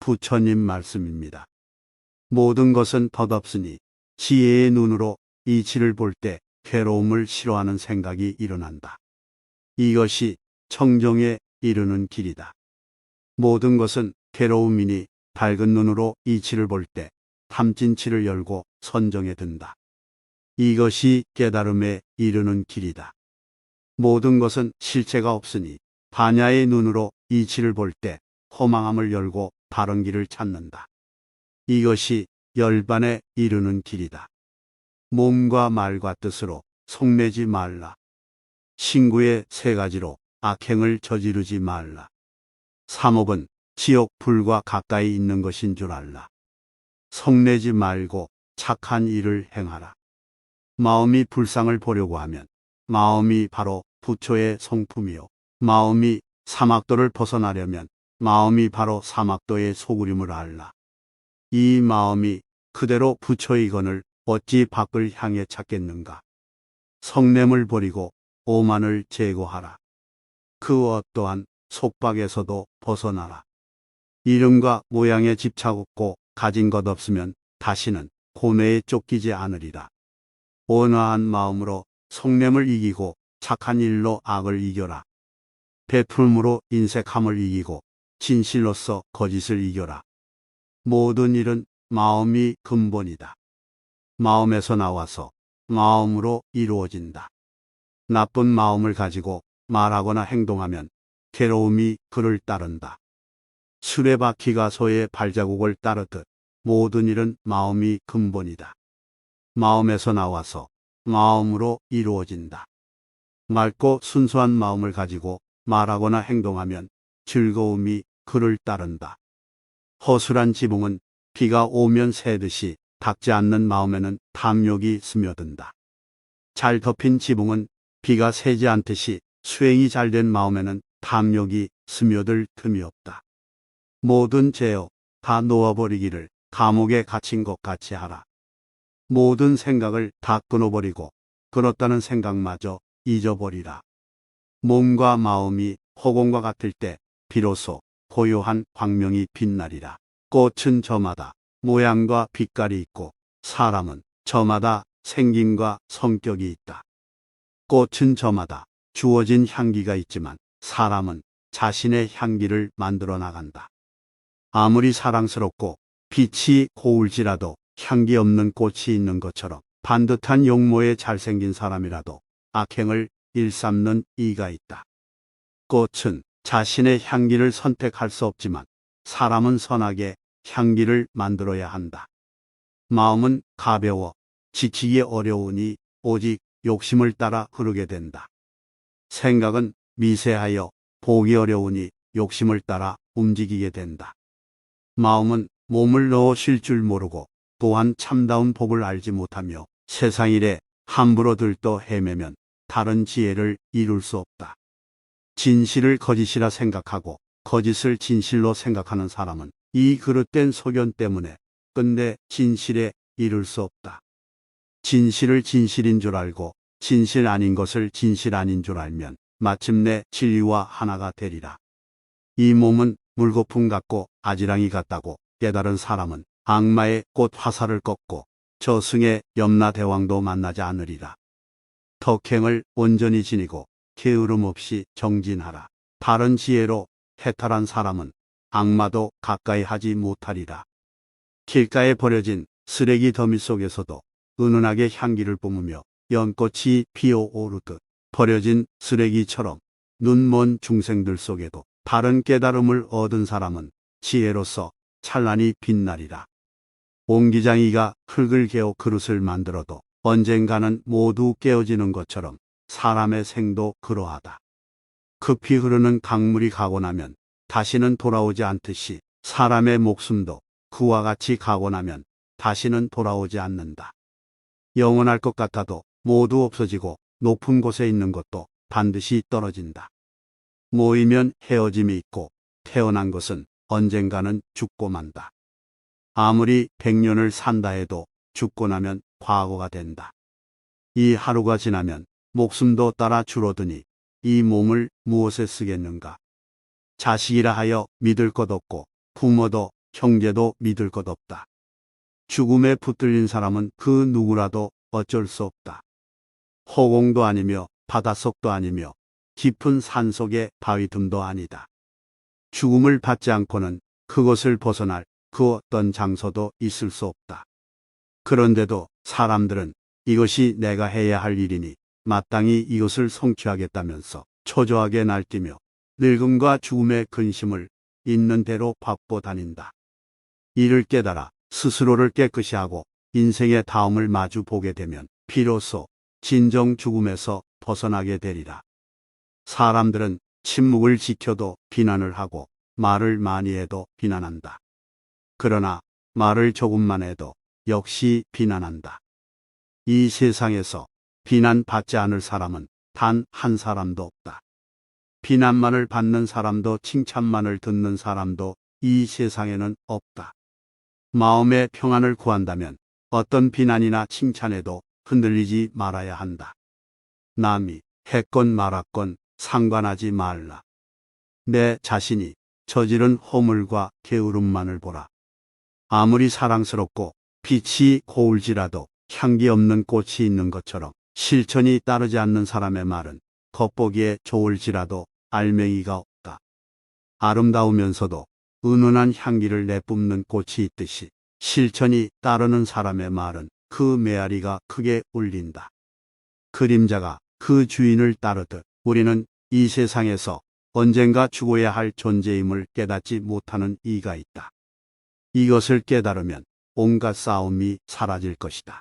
부처님 말씀입니다. 모든 것은 덧없으니 지혜의 눈으로 이치를 볼 때 괴로움을 싫어하는 생각이 일어난다. 이것이 청정에 이르는 길이다. 모든 것은 괴로움이니 밝은 눈으로 이치를 볼 때 탐진치를 열고 선정에 든다. 이것이 깨달음에 이르는 길이다. 모든 것은 실체가 없으니 반야의 눈으로 이치를 볼 때 허망함을 열고 바른 길을 찾는다. 이것이 열반에 이르는 길이다. 몸과 말과 뜻으로 속내지 말라. 신구의 세 가지로 악행을 저지르지 말라. 삼업은 지옥 불과 가까이 있는 것인 줄 알라. 성내지 말고 착한 일을 행하라. 마음이 불상을 보려고 하면 마음이 바로 부처의 성품이요. 마음이 사막도를 벗어나려면 마음이 바로 사막도의 소구림을 알라. 이 마음이 그대로 부처이건을 어찌 밖을 향해 찾겠는가. 성냄을 버리고 오만을 제거하라. 그 어떠한 속박에서도 벗어나라. 이름과 모양에 집착 없고 가진 것 없으면 다시는 고뇌에 쫓기지 않으리라. 온화한 마음으로 성냄을 이기고 착한 일로 악을 이겨라. 베풀음으로 인색함을 이기고 진실로서 거짓을 이겨라. 모든 일은 마음이 근본이다. 마음에서 나와서 마음으로 이루어진다. 나쁜 마음을 가지고 말하거나 행동하면 괴로움이 그를 따른다. 수레바퀴가 소의 발자국을 따르듯 모든 일은 마음이 근본이다. 마음에서 나와서 마음으로 이루어진다. 맑고 순수한 마음을 가지고 말하거나 행동하면 즐거움이 그를 따른다. 허술한 지붕은 비가 오면 새듯이 닦지 않는 마음에는 탐욕이 스며든다. 잘 덮인 지붕은 비가 새지 않듯이 수행이 잘된 마음에는 탐욕이 스며들 틈이 없다. 모든 죄요 다 놓아버리기를 감옥에 갇힌 것 같이 하라. 모든 생각을 다 끊어버리고 끊었다는 생각마저 잊어버리라. 몸과 마음이 허공과 같을 때 비로소 고요한 광명이 빛나리라. 꽃은 저마다 모양과 빛깔이 있고 사람은 저마다 생김과 성격이 있다. 꽃은 저마다 주어진 향기가 있지만 사람은 자신의 향기를 만들어 나간다. 아무리 사랑스럽고 빛이 고울지라도 향기 없는 꽃이 있는 것처럼 반듯한 용모에 잘생긴 사람이라도 악행을 일삼는 이가 있다. 꽃은 자신의 향기를 선택할 수 없지만 사람은 선하게 향기를 만들어야 한다. 마음은 가벼워 지키기 어려우니 오직 욕심을 따라 흐르게 된다. 생각은 미세하여 보기 어려우니 욕심을 따라 움직이게 된다. 마음은 몸을 넣어 쉴 줄 모르고 또한 참다운 법을 알지 못하며 세상 일에 함부로 들떠 헤매면 다른 지혜를 이룰 수 없다. 진실을 거짓이라 생각하고 거짓을 진실로 생각하는 사람은 이 그릇된 소견 때문에 끝내 진실에 이룰 수 없다. 진실을 진실인 줄 알고 진실 아닌 것을 진실 아닌 줄 알면 마침내 진리와 하나가 되리라. 이 몸은 물거품 같고 아지랑이 같다고 깨달은 사람은 악마의 꽃 화살을 꺾고 저승의 염라대왕도 만나지 않으리라. 덕행을 온전히 지니고 게으름 없이 정진하라. 바른 지혜로 해탈한 사람은 악마도 가까이 하지 못하리라. 길가에 버려진 쓰레기 더미 속에서도 은은하게 향기를 뿜으며 연꽃이 피어오르듯 버려진 쓰레기처럼 눈먼 중생들 속에도 바른 깨달음을 얻은 사람은 지혜로서 찬란히 빛나리라. 옹기장이가 흙을 개어 그릇을 만들어도 언젠가는 모두 깨어지는 것처럼 사람의 생도 그러하다. 급히 흐르는 강물이 가고 나면 다시는 돌아오지 않듯이 사람의 목숨도 그와 같이 가고 나면 다시는 돌아오지 않는다. 영원할 것 같아도 모두 없어지고 높은 곳에 있는 것도 반드시 떨어진다. 모이면 헤어짐이 있고 태어난 것은 언젠가는 죽고 만다. 아무리 100년을 산다 해도 죽고 나면 과거가 된다. 이 하루가 지나면 목숨도 따라 줄어드니 이 몸을 무엇에 쓰겠는가. 자식이라 하여 믿을 것 없고 부모도 형제도 믿을 것 없다. 죽음에 붙들린 사람은 그 누구라도 어쩔 수 없다. 허공도 아니며 바닷속도 아니며 깊은 산속의 바위 틈도 아니다. 죽음을 받지 않고는 그것을 벗어날 그 어떤 장소도 있을 수 없다. 그런데도 사람들은 이것이 내가 해야 할 일이니 마땅히 이것을 성취하겠다면서 초조하게 날뛰며 늙음과 죽음의 근심을 있는 대로 받고 다닌다. 이를 깨달아 스스로를 깨끗이 하고 인생의 다음을 마주 보게 되면 비로소 진정 죽음에서 벗어나게 되리라. 사람들은 침묵을 지켜도 비난을 하고 말을 많이 해도 비난한다. 그러나 말을 조금만 해도 역시 비난한다. 이 세상에서 비난받지 않을 사람은 단 한 사람도 없다. 비난만을 받는 사람도 칭찬만을 듣는 사람도 이 세상에는 없다. 마음의 평안을 구한다면 어떤 비난이나 칭찬에도 흔들리지 말아야 한다. 남이 했건 말았건 상관하지 말라. 내 자신이 저지른 허물과 게으름만을 보라. 아무리 사랑스럽고 빛이 고울지라도 향기 없는 꽃이 있는 것처럼 실천이 따르지 않는 사람의 말은 겉보기에 좋을지라도 알맹이가 없다. 아름다우면서도 은은한 향기를 내뿜는 꽃이 있듯이 실천이 따르는 사람의 말은 그 메아리가 크게 울린다. 그림자가 그 주인을 따르듯 우리는 이 세상에서 언젠가 죽어야 할 존재임을 깨닫지 못하는 이가 있다. 이것을 깨달으면 온갖 싸움이 사라질 것이다.